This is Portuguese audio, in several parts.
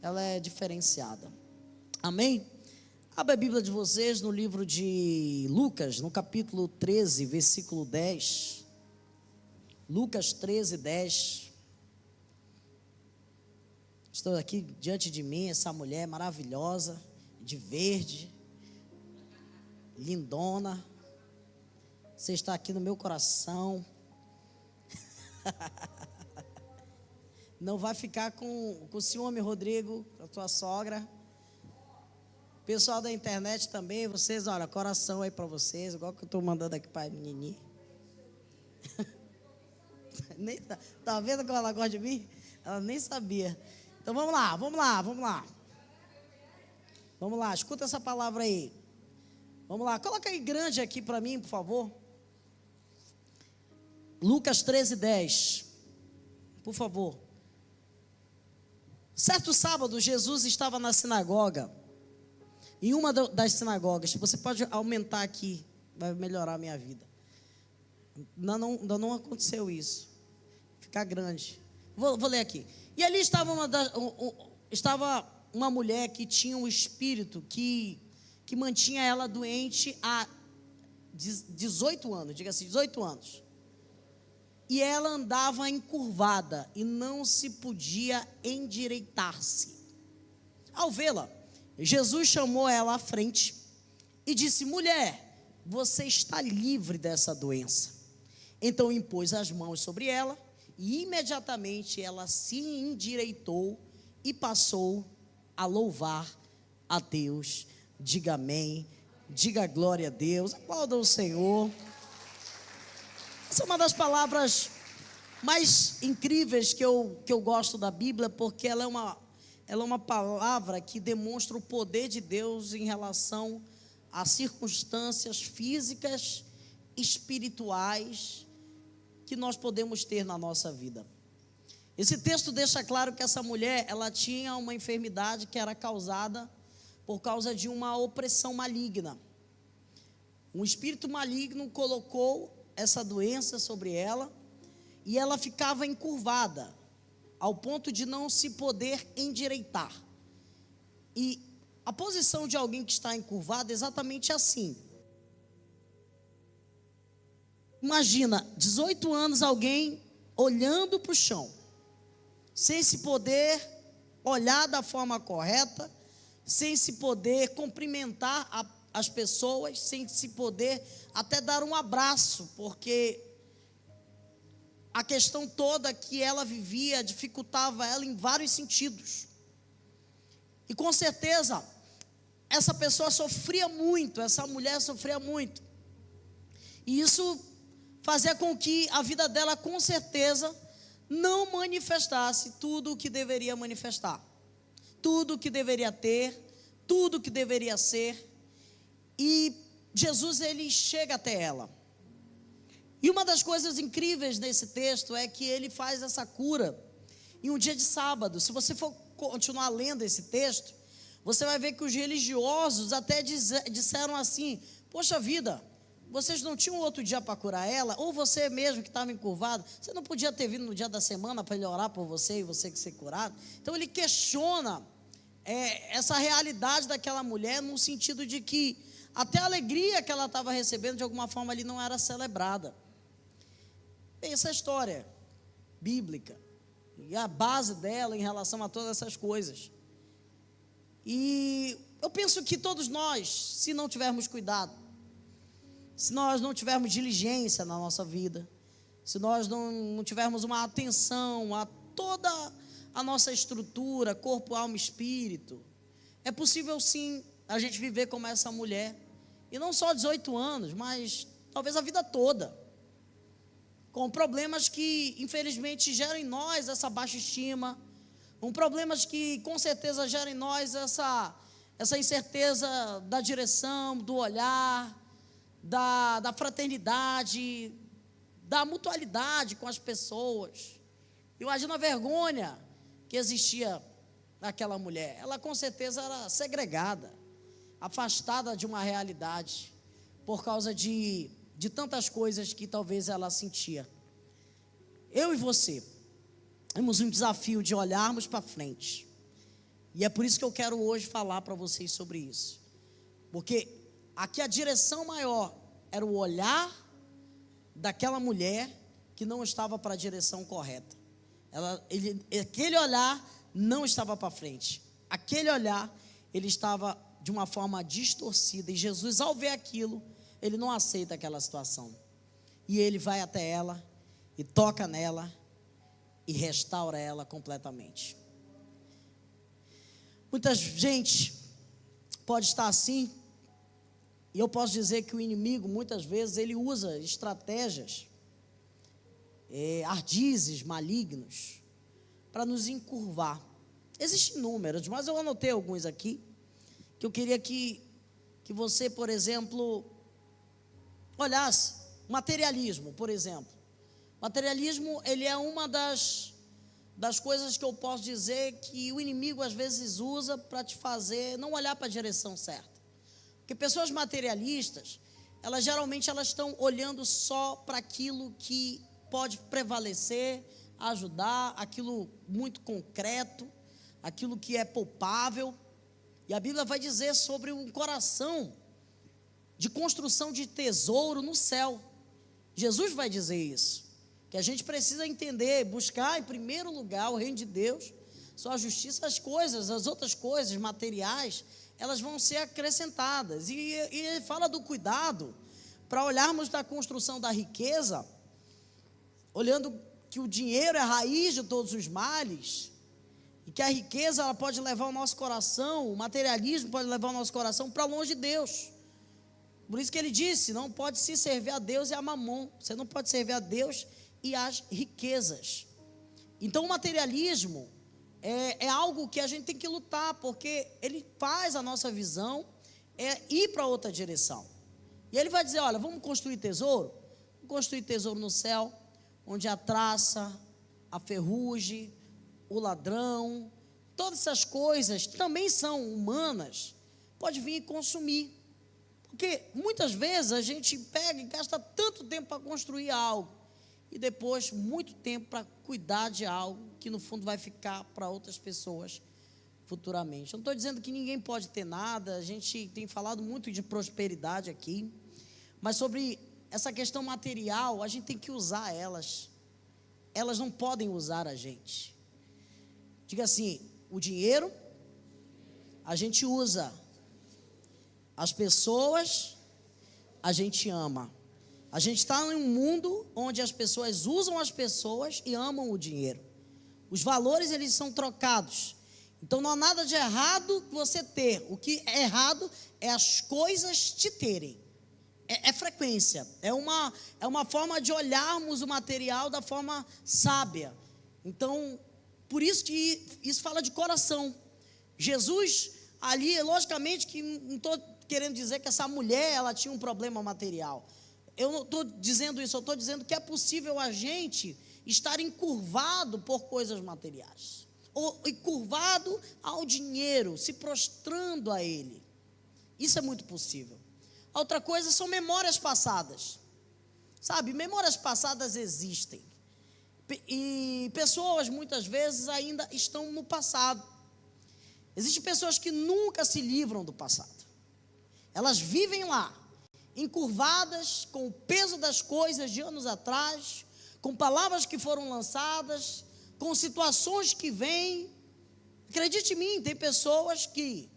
ela é diferenciada. Amém? Abra a Bíblia de vocês no livro de Lucas, no capítulo 13, versículo 10. Lucas 13, 10. Estou aqui diante de mim, essa mulher maravilhosa, de verde, lindona. Você está aqui no meu coração. Não vai ficar com ciúme, Rodrigo, a tua sogra. Pessoal da internet também, vocês, olha, coração aí para vocês, igual que eu estou mandando aqui para a Nini. Nem tá vendo como ela gosta de mim? Ela nem sabia. Então vamos lá, escuta essa palavra aí. Vamos lá, coloca aí grande aqui para mim, por favor. Lucas 13, 10. Por favor. Certo sábado, Jesus estava na sinagoga. Em uma das sinagogas. Você pode aumentar aqui, vai melhorar a minha vida. Ainda não aconteceu isso. Ficar grande. Vou ler aqui. E ali estava uma mulher que tinha um espírito que mantinha ela doente há 18 anos. Diga assim, 18 anos. E ela andava encurvada e não se podia endireitar-se. Ao vê-la, Jesus chamou ela à frente e disse: mulher, você está livre dessa doença. Então impôs as mãos sobre ela e imediatamente ela se endireitou e passou a louvar a Deus. Diga amém, diga glória a Deus, aplauda o Senhor. Essa é uma das palavras mais incríveis que eu gosto da Bíblia, porque ela é uma palavra que demonstra o poder de Deus em relação a circunstâncias físicas, espirituais, que nós podemos ter na nossa vida. Esse texto deixa claro que essa mulher, ela tinha uma enfermidade que era causada por causa de uma opressão maligna. Um espírito maligno colocou essa doença sobre ela e ela ficava encurvada, ao ponto de não se poder endireitar. E a posição de alguém que está encurvado é exatamente assim. Imagina, 18 anos, alguém olhando para o chão, sem se poder olhar da forma correta, sem se poder cumprimentar as pessoas, sem se poder até dar um abraço, porque a questão toda que ela vivia dificultava ela em vários sentidos. E com certeza, essa pessoa sofria muito, essa mulher sofria muito. E isso fazia com que a vida dela, com certeza, não manifestasse tudo o que deveria manifestar. Tudo o que deveria ter, tudo o que deveria ser. E Jesus, ele chega até ela. E uma das coisas incríveis nesse texto é que ele faz essa cura em um dia de sábado. Se você for continuar lendo esse texto, você vai ver que os religiosos até disseram assim: poxa vida, vocês não tinham outro dia para curar ela? Ou você mesmo que estava encurvado, você não podia ter vindo no dia da semana para ele orar por você e você que ser curado? Então ele questiona essa realidade daquela mulher, no sentido de que até a alegria que ela estava recebendo, de alguma forma, ali não era celebrada. Bem, essa história bíblica e a base dela em relação a todas essas coisas. E eu penso que todos nós, se não tivermos cuidado, se nós não tivermos diligência na nossa vida, se nós não tivermos uma atenção a toda a nossa estrutura, corpo, alma e espírito, é possível sim a gente viver como essa mulher, e não só 18 anos, mas talvez a vida toda, com problemas que infelizmente geram em nós essa baixa estima, com problemas que com certeza geram em nós essa incerteza da direção, do olhar, da fraternidade, da mutualidade com as pessoas. Imagina a vergonha que existia naquela mulher. Ela com certeza era segregada, afastada de uma realidade, por causa de tantas coisas que talvez ela sentia. Eu e você temos um desafio de olharmos para frente E é por isso que eu quero hoje falar para vocês sobre isso. Porque aqui a direção maior era o olhar daquela mulher que não estava para a direção correta. Aquele olhar não estava para frente. Aquele olhar, ele estava de uma forma distorcida. E Jesus, ao ver aquilo, ele não aceita aquela situação. E ele vai até ela e toca nela e restaura ela completamente. Muita gente pode estar assim, e eu posso dizer que o inimigo, muitas vezes, ele usa estratégias, ardizes malignos, para nos encurvar. Existem números, mas eu anotei alguns aqui, que eu queria que você, por exemplo, olhasse. Materialismo, por exemplo. Materialismo, ele é uma das coisas que eu posso dizer que o inimigo às vezes usa para te fazer não olhar para a direção certa. Porque pessoas materialistas, elas geralmente estão olhando só para aquilo que pode prevalecer, ajudar, aquilo muito concreto, aquilo que é palpável. E a Bíblia vai dizer sobre um coração de construção de tesouro no céu. Jesus vai dizer isso, que a gente precisa entender, buscar em primeiro lugar o reino de Deus, sua justiça, as outras coisas materiais, elas vão ser acrescentadas. E ele fala do cuidado, para olharmos da construção da riqueza, olhando que o dinheiro é a raiz de todos os males, e que a riqueza ela pode levar o nosso coração, o materialismo pode levar o nosso coração para longe de Deus. Por isso que ele disse, não pode se servir a Deus e a mamon. Você não pode servir a Deus e as riquezas. Então o materialismo é algo que a gente tem que lutar, porque ele faz a nossa visão ir para outra direção. E ele vai dizer, olha, vamos construir tesouro? Vamos construir tesouro no céu, onde a traça, a ferrugem, o ladrão, todas essas coisas também são humanas, pode vir e consumir. Porque muitas vezes a gente pega e gasta tanto tempo para construir algo e depois muito tempo para cuidar de algo que no fundo vai ficar para outras pessoas futuramente. Eu não estou dizendo que ninguém pode ter nada, a gente tem falado muito de prosperidade aqui, mas sobre essa questão material, a gente tem que usar elas não podem usar a gente. Diga assim, o dinheiro a gente usa, as pessoas, a gente ama. A gente está em um mundo onde as pessoas usam as pessoas e amam o dinheiro. Os valores, eles são trocados. Então, não há nada de errado você ter. O que é errado é as coisas te terem. É frequência. É uma forma de olharmos o material da forma sábia. Então, por isso que isso fala de coração. Jesus, ali, logicamente que não estou querendo dizer que essa mulher, ela tinha um problema material. Eu não estou dizendo isso, eu estou dizendo que é possível a gente estar encurvado por coisas materiais. Ou encurvado ao dinheiro, se prostrando a ele. Isso é muito possível. Outra coisa são memórias passadas. Sabe, memórias passadas existem. E pessoas, muitas vezes, ainda estão no passado. Existem pessoas que nunca se livram do passado. Elas vivem lá, encurvadas com o peso das coisas de anos atrás, com palavras que foram lançadas, com situações que vêm. Acredite em mim, tem pessoas que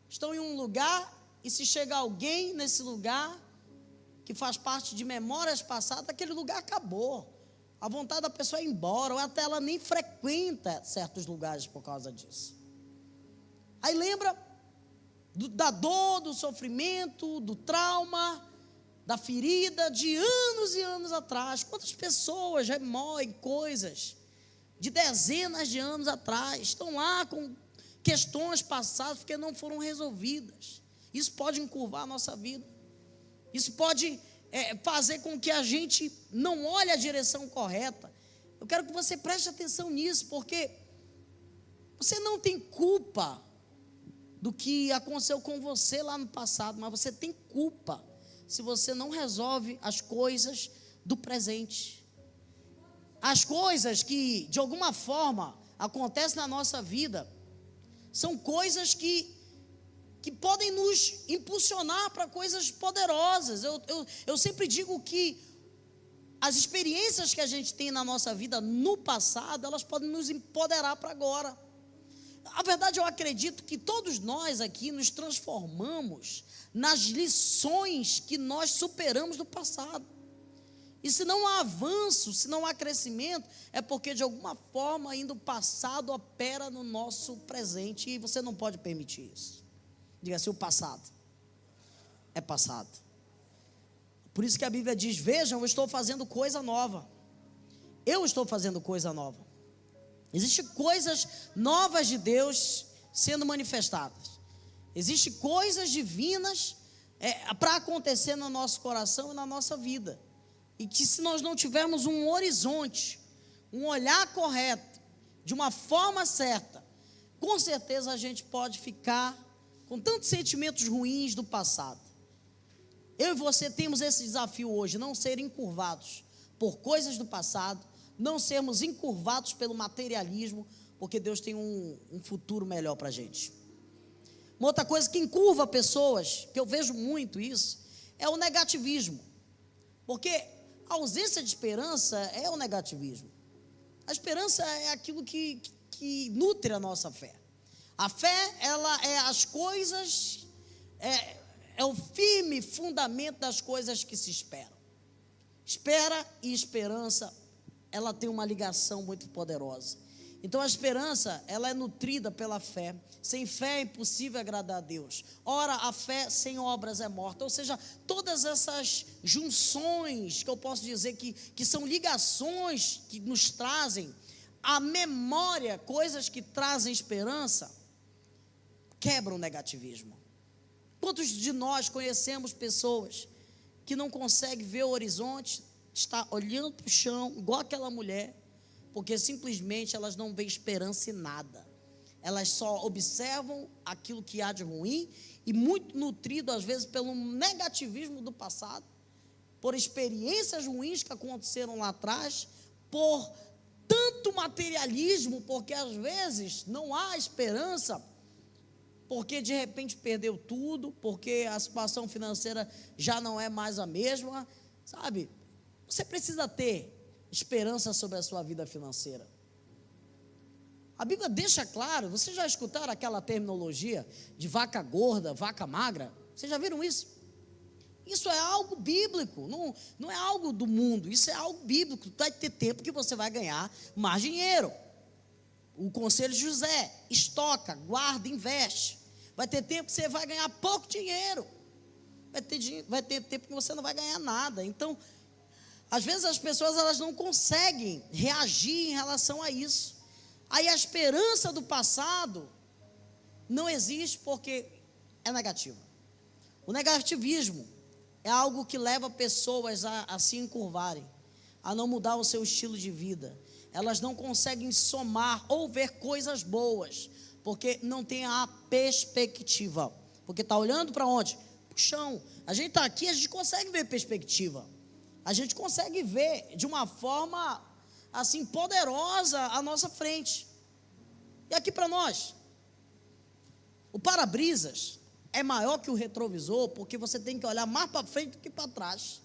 estão em um lugar e se chega alguém nesse lugar que faz parte de memórias passadas, aquele lugar acabou. A vontade da pessoa é ir embora, ou até ela nem frequenta certos lugares por causa disso. Aí lembra da dor, do sofrimento, do trauma, da ferida de anos e anos atrás. Quantas pessoas remoem coisas de dezenas de anos atrás, estão lá com questões passadas porque não foram resolvidas. Isso pode encurvar a nossa vida. Isso pode fazer com que a gente não olhe a direção correta. Eu quero que você preste atenção nisso, porque você não tem culpa do que aconteceu com você lá no passado, mas você tem culpa se você não resolve as coisas do presente. As coisas que de alguma forma acontecem na nossa vida são coisas que podem nos impulsionar para coisas poderosas. Eu sempre digo que as experiências que a gente tem na nossa vida no passado, elas podem nos empoderar para agora. A verdade, eu acredito que todos nós aqui nos transformamos nas lições que nós superamos no passado. E se não há avanço, se não há crescimento, é porque de alguma forma ainda o passado opera no nosso presente e você não pode permitir isso. Diga assim, o passado é passado. Por isso que a Bíblia diz, vejam, eu estou fazendo coisa nova. Eu estou fazendo coisa nova. Existem coisas novas de Deus sendo manifestadas. Existem coisas divinas para acontecer no nosso coração e na nossa vida. E que se nós não tivermos um horizonte, um olhar correto, de uma forma certa, com certeza a gente pode ficar com tantos sentimentos ruins do passado. Eu e você temos esse desafio hoje, não ser encurvados por coisas do passado, não sermos encurvados pelo materialismo, porque Deus tem um futuro melhor para a gente. Uma outra coisa que encurva pessoas, que eu vejo muito isso, é o negativismo. Porque a ausência de esperança é o negativismo. A esperança é aquilo que nutre a nossa fé. A fé, ela é as coisas, é o firme fundamento das coisas que se esperam. Espera e esperança, ela tem uma ligação muito poderosa. Então a esperança, ela é nutrida pela fé. Sem fé é impossível agradar a Deus. Ora, a fé sem obras é morta. Ou seja, todas essas junções, que eu posso dizer que são ligações que nos trazem à memória, coisas que trazem esperança, quebram o negativismo. Quantos de nós conhecemos pessoas que não conseguem ver o horizonte, está olhando para o chão, igual aquela mulher, porque simplesmente elas não veem esperança em nada. Elas só observam aquilo que há de ruim e muito nutrido às vezes pelo negativismo do passado, por experiências ruins que aconteceram lá atrás, por tanto materialismo, porque às vezes não há esperança, porque de repente perdeu tudo, porque a situação financeira já não é mais a mesma, sabe? Você precisa ter esperança sobre a sua vida financeira. A Bíblia deixa claro, vocês já escutaram aquela terminologia de vaca gorda, vaca magra? Vocês já viram isso? Isso é algo bíblico, não é algo do mundo, isso é algo bíblico. Vai ter tempo que você vai ganhar mais dinheiro. O conselho de José, estoca, guarda, investe. Vai ter tempo que você vai ganhar pouco dinheiro. Vai ter tempo que você não vai ganhar nada. Então, às vezes as pessoas elas não conseguem reagir em relação a isso. Aí a esperança do passado não existe porque é negativa. O negativismo é algo que leva pessoas a se encurvarem, a não mudar o seu estilo de vida. Elas não conseguem somar ou ver coisas boas, porque não tem a perspectiva. Porque está olhando para onde? Para o chão. A gente está aqui, a gente consegue ver perspectiva. A gente consegue ver de uma forma assim poderosa à nossa frente. E aqui para nós, o para-brisas é maior que o retrovisor, porque você tem que olhar mais para frente do que para trás.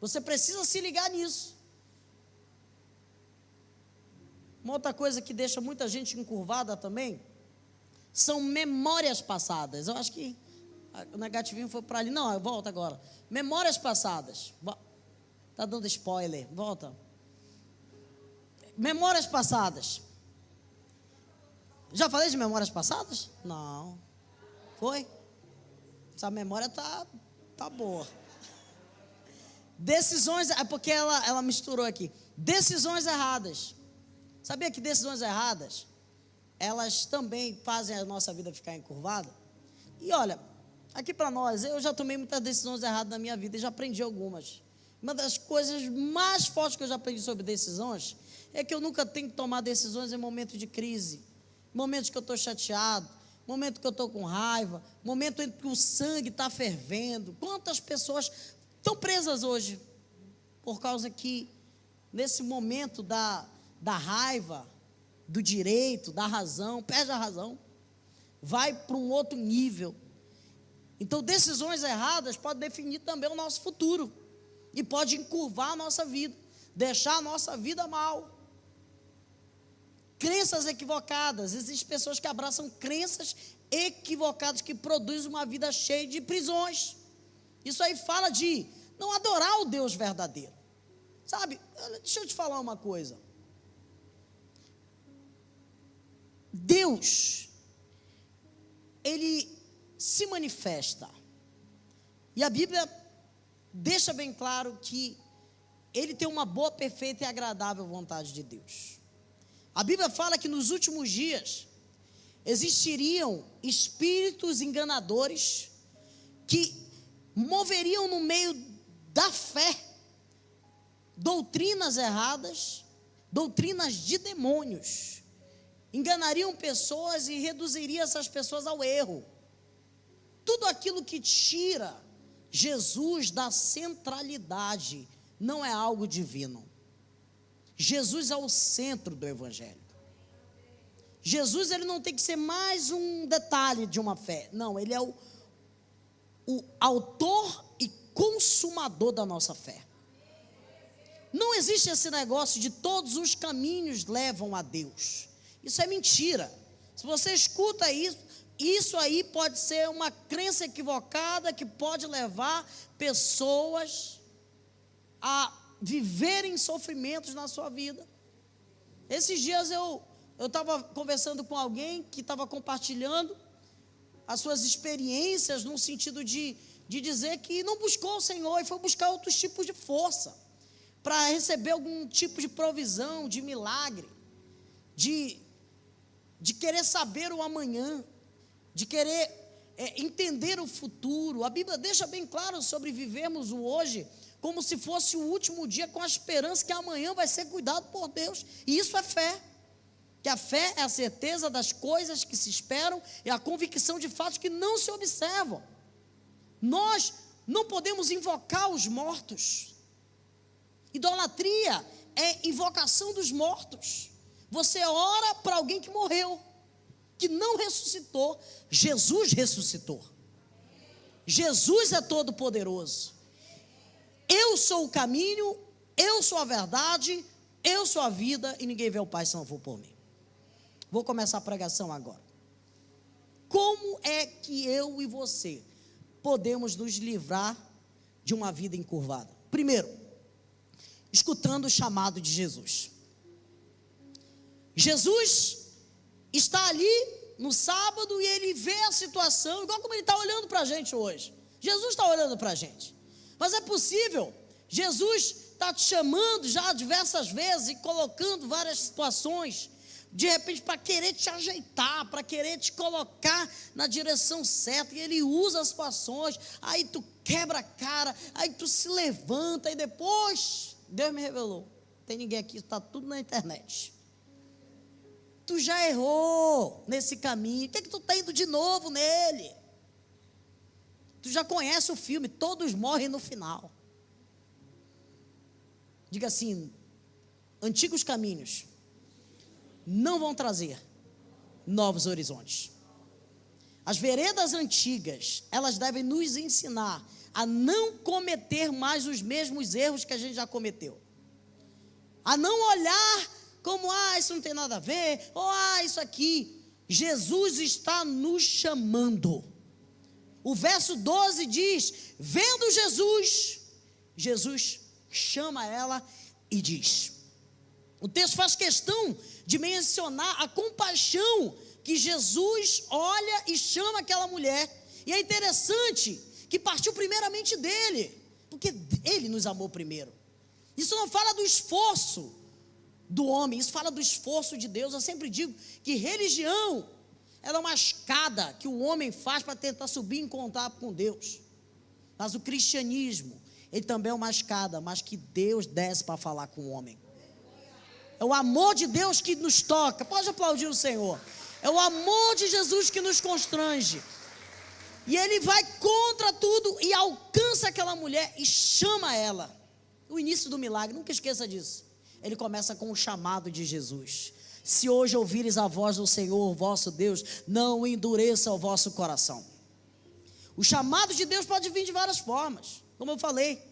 Você precisa se ligar nisso. Uma outra coisa que deixa muita gente encurvada também são memórias passadas. Eu acho que o negativismo foi para ali. Não, eu volto agora. Memórias passadas. Está dando spoiler. Volta. Memórias passadas. Já falei de memórias passadas? Não. Foi? Essa memória tá boa. Decisões, é porque ela misturou aqui. Decisões erradas. Sabia que decisões erradas, elas também fazem a nossa vida ficar encurvada? E olha, aqui para nós, eu já tomei muitas decisões erradas na minha vida e já aprendi algumas. Uma das coisas mais fortes que eu já aprendi sobre decisões é que eu nunca tenho que tomar decisões em momentos de crise, momentos que eu estou chateado, momento que eu estou com raiva, momento em que o sangue está fervendo. Quantas pessoas estão presas hoje por causa que nesse momento da raiva, do direito, da razão, perde a razão, vai para um outro nível. Então, decisões erradas podem definir também o nosso futuro e pode encurvar a nossa vida, deixar a nossa vida mal. Crenças equivocadas, existem pessoas que abraçam crenças equivocadas que produzem uma vida cheia de prisões. Isso aí fala de não adorar o Deus verdadeiro. Sabe, deixa eu te falar uma coisa. Deus, Ele se manifesta. E a Bíblia deixa bem claro que Ele tem uma boa, perfeita e agradável vontade de Deus. A Bíblia fala que nos últimos dias existiriam espíritos enganadores que moveriam no meio da fé doutrinas erradas, doutrinas de demônios, enganariam pessoas e reduziriam essas pessoas ao erro. Tudo aquilo que tira Jesus da centralidade não é algo divino. Jesus é o centro do evangelho. Jesus, ele não tem que ser mais um detalhe de uma fé. Não, ele é o autor e consumador da nossa fé. Não existe esse negócio de todos os caminhos levam a Deus. Isso é mentira. Se você escuta isso, isso aí pode ser uma crença equivocada que pode levar pessoas a viverem sofrimentos na sua vida. Esses dias eu estava conversando com alguém que estava compartilhando as suas experiências no sentido de dizer que não buscou o Senhor e foi buscar outros tipos de força para receber algum tipo de provisão, de milagre, de querer saber o amanhã, de querer entender o futuro. A Bíblia deixa bem claro sobre vivermos o hoje como se fosse o último dia, com a esperança que amanhã vai ser cuidado por Deus. E isso é fé. Que a fé é a certeza das coisas que se esperam e a convicção de fatos que não se observam. Nós não podemos invocar os mortos. Idolatria é invocação dos mortos. Você ora para alguém que morreu, que não ressuscitou. Jesus ressuscitou. Jesus é todo poderoso. Eu sou o caminho, eu sou a verdade, eu sou a vida, e ninguém vê o Pai se não for por mim. Vou começar a pregação agora. Como é que eu e você podemos nos livrar de uma vida encurvada? Primeiro, escutando o chamado de Jesus. Jesus está ali no sábado e ele vê a situação, igual como ele está olhando para a gente hoje. Jesus está olhando para a gente. Mas é possível, Jesus está te chamando já diversas vezes e colocando várias situações, de repente para querer te ajeitar, para querer te colocar na direção certa, e ele usa as situações, aí tu quebra a cara, aí tu se levanta, e depois, Deus me revelou, tem ninguém aqui, está tudo na internet, tu já errou nesse caminho, por que tu está indo de novo nele? Tu já conhece o filme, todos morrem no final. Diga assim: antigos caminhos não vão trazer novos horizontes. As veredas antigas, elas devem nos ensinar a não cometer mais os mesmos erros que a gente já cometeu. A não olhar como, isso não tem nada a ver, ou isso aqui. Jesus está nos chamando. O verso 12 diz: vendo Jesus chama ela e diz. O texto faz questão de mencionar a compaixão que Jesus olha e chama aquela mulher. E é interessante que partiu primeiramente dele, porque ele nos amou primeiro. Isso não fala do esforço do homem, isso fala do esforço de Deus. Eu sempre digo que religião, ela é uma escada que o homem faz para tentar subir em contato com Deus. Mas o cristianismo, ele também é uma escada, mas que Deus desce para falar com o homem. É o amor de Deus que nos toca. Pode aplaudir o Senhor. É o amor de Jesus que nos constrange. E ele vai contra tudo e alcança aquela mulher e chama ela. O início do milagre, nunca esqueça disso. Ele começa com o chamado de Jesus. Se hoje ouvires a voz do Senhor, vosso Deus, não endureça o vosso coração. O chamado de Deus pode vir de várias formas, como eu falei.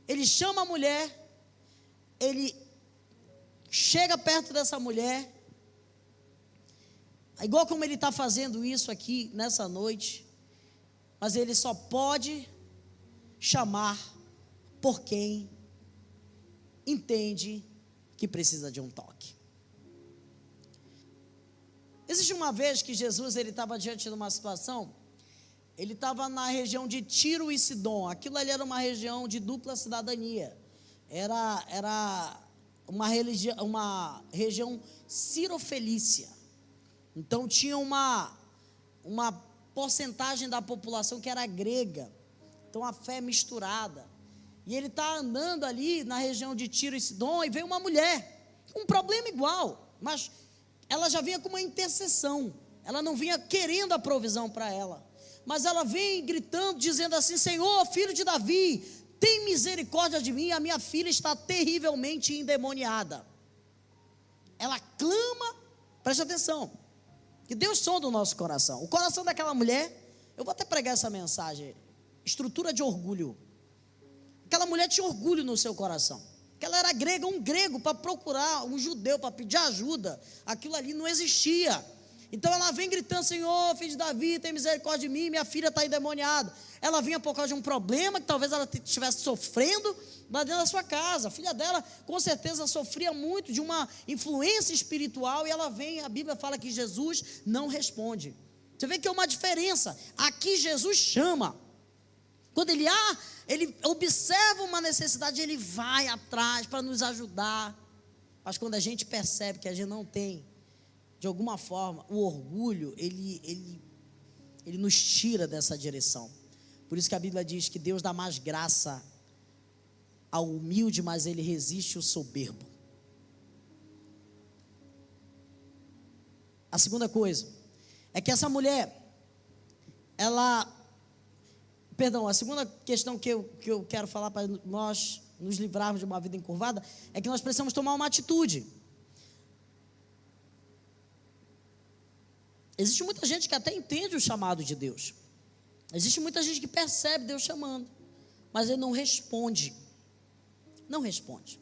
Ele chama a mulher, ele chega perto dessa mulher, igual como ele está fazendo isso aqui nessa noite, mas ele só pode chamar por quem entende que precisa de um toque. Existe uma vez que Jesus estava diante de uma situação, ele estava na região de Tiro e Sidom. Aquilo ali era uma região de dupla cidadania, era uma região cirofenícia. Então tinha uma porcentagem da população que era grega, então a fé misturada. E ele está andando ali na região de Tiro e Sidom, e veio uma mulher, um problema igual, mas ela já vinha com uma intercessão, ela não vinha querendo a provisão para ela, mas ela vem gritando, dizendo assim: Senhor, filho de Davi, tem misericórdia de mim, a minha filha está terrivelmente endemoniada. Ela clama, preste atenção, que Deus sonda o nosso coração. O coração daquela mulher, eu vou até pregar essa mensagem, estrutura de orgulho. Aquela mulher tinha orgulho no seu coração, que ela era grega, um grego para procurar um judeu, para pedir ajuda, aquilo ali não existia. Então ela vem gritando: Senhor, filho de Davi, tem misericórdia de mim, minha filha está endemoniada. Ela vinha por causa de um problema que talvez ela estivesse sofrendo lá dentro da sua casa. A filha dela com certeza sofria muito de uma influência espiritual, e ela vem, a Bíblia fala que Jesus não responde. Você vê que é uma diferença. Aqui Jesus chama. Quando ele observa uma necessidade, ele vai atrás para nos ajudar. Mas quando a gente percebe que a gente não tem, de alguma forma, o orgulho, ele nos tira dessa direção. Por isso que a Bíblia diz que Deus dá mais graça ao humilde, mas ele resiste ao soberbo. A segunda coisa é que essa mulher, a segunda questão que eu quero falar para nós nos livrarmos de uma vida encurvada, é que nós precisamos tomar uma atitude. Existe muita gente que até entende o chamado de Deus. Existe muita gente que percebe Deus chamando, mas ele não responde. Não responde.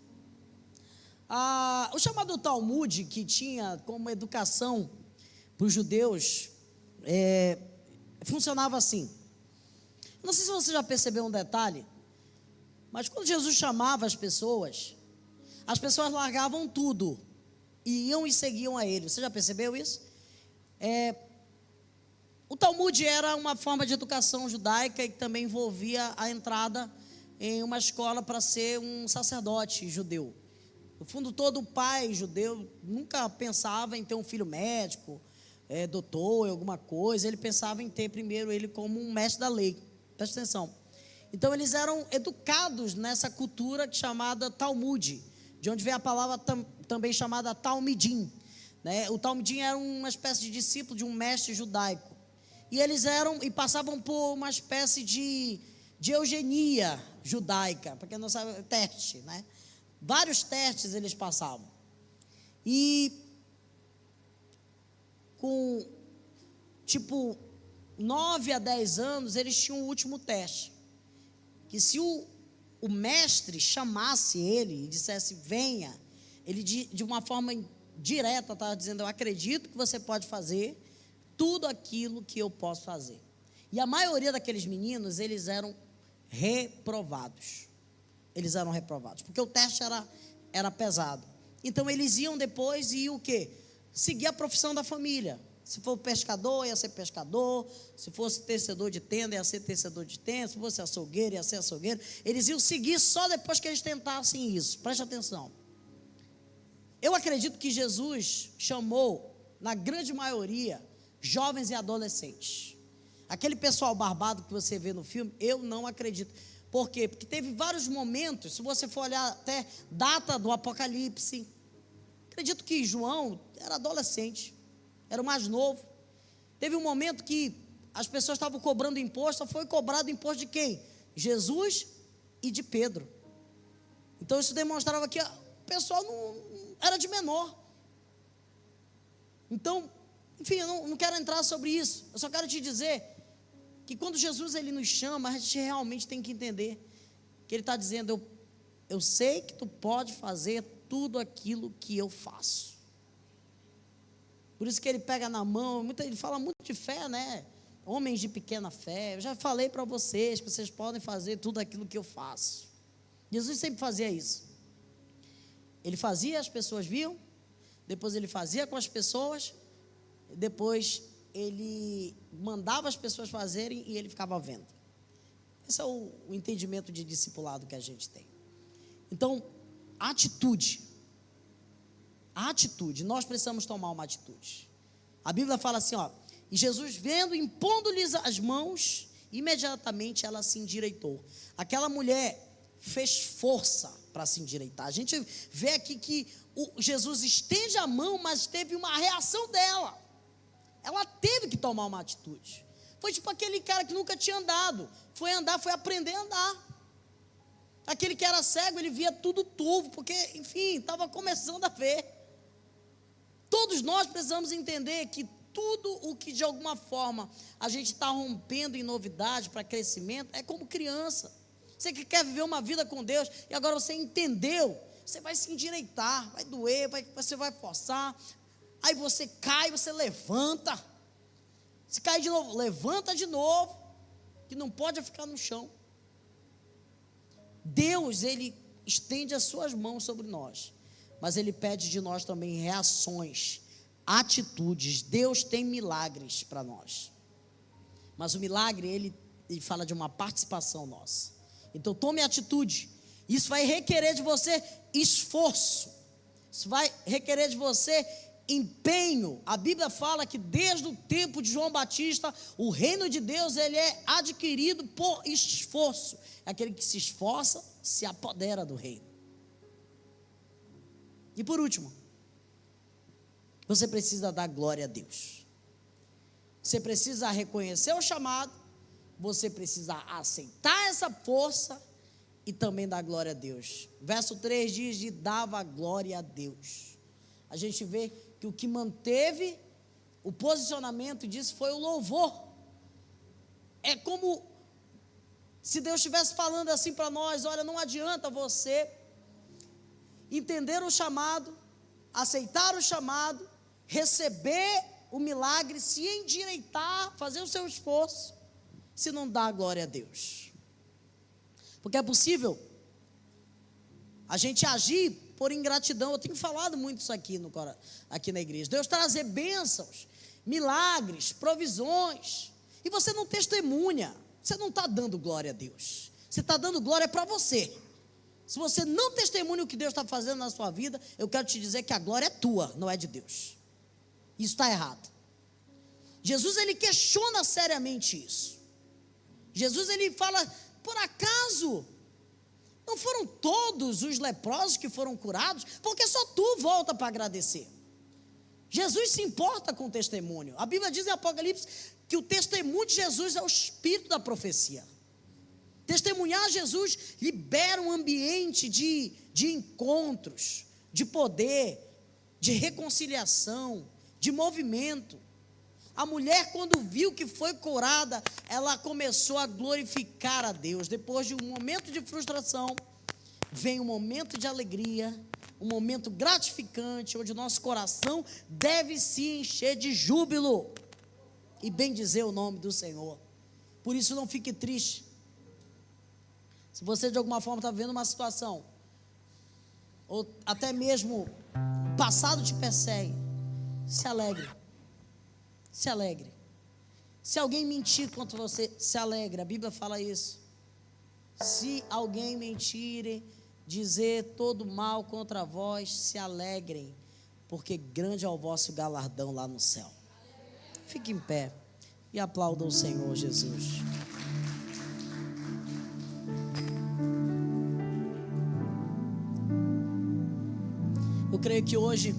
O chamado Talmud, que tinha como educação para os judeus, funcionava assim. Não sei se você já percebeu um detalhe, mas quando Jesus chamava as pessoas largavam tudo e iam e seguiam a ele. Você já percebeu isso? O Talmud era uma forma de educação judaica e que também envolvia a entrada em uma escola para ser um sacerdote judeu. No fundo, todo pai judeu nunca pensava em ter um filho médico, doutor, alguma coisa. Ele pensava em ter primeiro ele como um mestre da lei. Presta atenção. Então eles eram educados nessa cultura chamada Talmud, de onde vem a palavra também chamada Talmidim, né? O Talmidim era uma espécie de discípulo de um mestre judaico, e eles passavam por uma espécie de eugenia judaica, para quem não sabe, teste, né? Vários testes eles passavam, e com 9 a 10 anos, eles tinham o último teste, que se o mestre chamasse ele e dissesse venha, ele de uma forma direta estava dizendo: eu acredito que você pode fazer tudo aquilo que eu posso fazer. E a maioria daqueles meninos, eles eram reprovados. Porque o teste era pesado. Então eles iam depois e o quê? Seguir a profissão da família. Se for pescador, ia ser pescador. Se fosse tecedor de tenda, ia ser tecedor de tenda. Se fosse açougueiro, ia ser açougueiro. Eles iam seguir só depois que eles tentassem isso. Preste atenção. Eu acredito que Jesus chamou, na grande maioria, jovens e adolescentes. Aquele pessoal barbado que você vê no filme, eu não acredito. Por quê? Porque teve vários momentos, se você for olhar até data do Apocalipse, acredito que João era adolescente, era o mais novo. Teve um momento que as pessoas estavam cobrando imposto, foi cobrado imposto de quem? Jesus e de Pedro. Então isso demonstrava que o pessoal não era de menor. Então, enfim, eu não quero entrar sobre isso. Eu só quero te dizer que quando Jesus ele nos chama, a gente realmente tem que entender que Ele está dizendo: eu sei que tu pode fazer tudo aquilo que eu faço. Por isso que Ele pega na mão, Ele fala muito de fé, né? Homens de pequena fé. Eu já falei para vocês que vocês podem fazer tudo aquilo que eu faço. Jesus sempre fazia isso. Ele fazia, as pessoas viam, depois Ele fazia com as pessoas, depois Ele mandava as pessoas fazerem e Ele ficava vendo. Esse é o entendimento de discipulado que a gente tem. Então, a atitude, nós precisamos tomar uma atitude. A Bíblia fala assim, ó: e Jesus vendo, impondo-lhes as mãos, imediatamente ela se endireitou. Aquela mulher fez força para se endireitar. A gente vê aqui que Jesus estende a mão, mas teve uma reação dela. Ela teve que tomar uma atitude. Foi tipo aquele cara que nunca tinha andado, foi aprender a andar. Aquele que era cego, ele via tudo turvo, porque, enfim, estava começando a ver. Todos nós precisamos entender que tudo o que de alguma forma a gente está rompendo em novidade para crescimento é como criança. Você que quer viver uma vida com Deus e agora você entendeu, você vai se endireitar, vai doer, você vai forçar, aí você cai, você levanta, se cai de novo, levanta de novo, que não pode ficar no chão. Deus, Ele estende as suas mãos sobre nós, mas Ele pede de nós também reações, atitudes. Deus tem milagres para nós, mas o milagre, ele fala de uma participação nossa. Então tome atitude. Isso vai requerer de você esforço, isso vai requerer de você empenho. A Bíblia fala que desde o tempo de João Batista, o reino de Deus, ele é adquirido por esforço. Aquele que se esforça, se apodera do reino. E por último, você precisa dar glória a Deus. Você precisa reconhecer o chamado, você precisa aceitar essa força e também dar glória a Deus. Verso 3 diz de dava glória a Deus. A gente vê que o que manteve o posicionamento disso foi o louvor. É como se Deus estivesse falando assim para nós: olha, não adianta você entender o chamado, aceitar o chamado, receber o milagre, se endireitar, fazer o seu esforço, se não dá glória a Deus. Porque é possível a gente agir por ingratidão. Eu tenho falado muito isso aqui na igreja. Deus trazer bênçãos, milagres, provisões, e você não testemunha. Você não está dando glória a Deus. Você está dando glória para você. Se você não testemunha o que Deus está fazendo na sua vida, eu quero te dizer que a glória é tua, não é de Deus. Isso está errado. Jesus, ele questiona seriamente isso. Jesus, ele fala: por acaso não foram todos os leprosos que foram curados? Porque só tu volta para agradecer. Jesus se importa com o testemunho. A Bíblia diz em Apocalipse que o testemunho de Jesus é o espírito da profecia. Testemunhar Jesus libera um ambiente de encontros, de poder, de reconciliação, de movimento. A mulher, quando viu que foi curada, ela começou a glorificar a Deus. Depois de um momento de frustração, vem um momento de alegria, um momento gratificante, onde o nosso coração deve se encher de júbilo e bendizer o nome do Senhor. Por isso, não fique triste. Se você de alguma forma está vivendo uma situação, ou até mesmo o passado te persegue, se alegre. Se alegre. Se alguém mentir contra você, se alegre. A Bíblia fala isso. Se alguém mentir, dizer todo mal contra vós, se alegrem, porque grande é o vosso galardão lá no céu. Fique em pé e aplauda o Senhor Jesus. Eu creio que hoje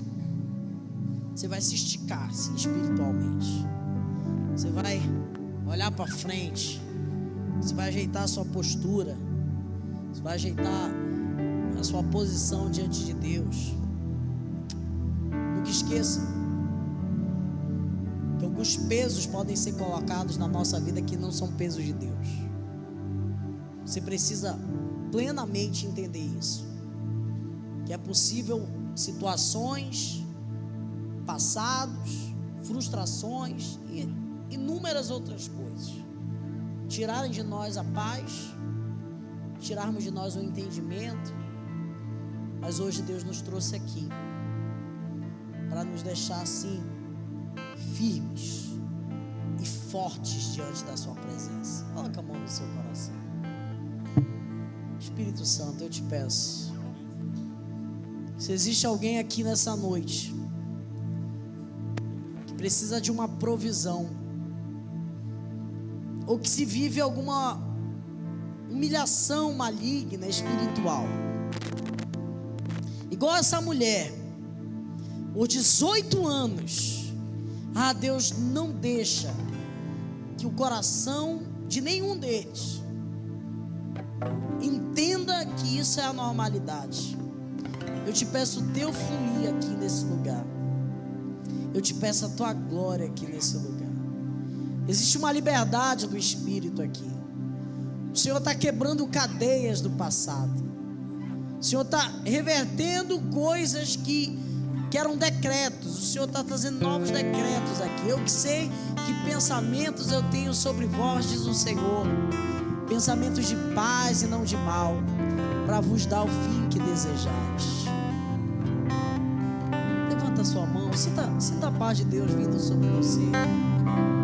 você vai se esticar assim, espiritualmente. Você vai olhar para frente. Você vai ajeitar a sua postura. Você vai ajeitar a sua posição diante de Deus. Nunca esqueça, Alguns pesos podem ser colocados na nossa vida que não são pesos de Deus. Você precisa plenamente entender isso, que é possível situações, passados, frustrações e inúmeras outras coisas tirarem de nós a paz, tirarmos de nós o entendimento. Mas hoje Deus nos trouxe aqui para nos deixar assim firmes e fortes diante da sua presença. Coloca a mão no seu coração. Espírito Santo, eu te peço, se existe alguém aqui nessa noite que precisa de uma provisão, ou que se vive alguma humilhação maligna espiritual, igual essa mulher, por 18 anos, Deus não deixa que o coração de nenhum deles entenda que isso é a normalidade. Eu te peço o teu fluir aqui nesse lugar. Eu te peço a tua glória aqui nesse lugar. Existe uma liberdade do Espírito aqui. O Senhor está quebrando cadeias do passado. O Senhor está revertendo coisas que eram decretos. O Senhor está trazendo novos decretos aqui. Eu que sei que pensamentos eu tenho sobre vós, diz o Senhor, pensamentos de paz e não de mal, para vos dar o fim que desejais. Levanta a sua mão, sinta a paz de Deus vindo sobre você.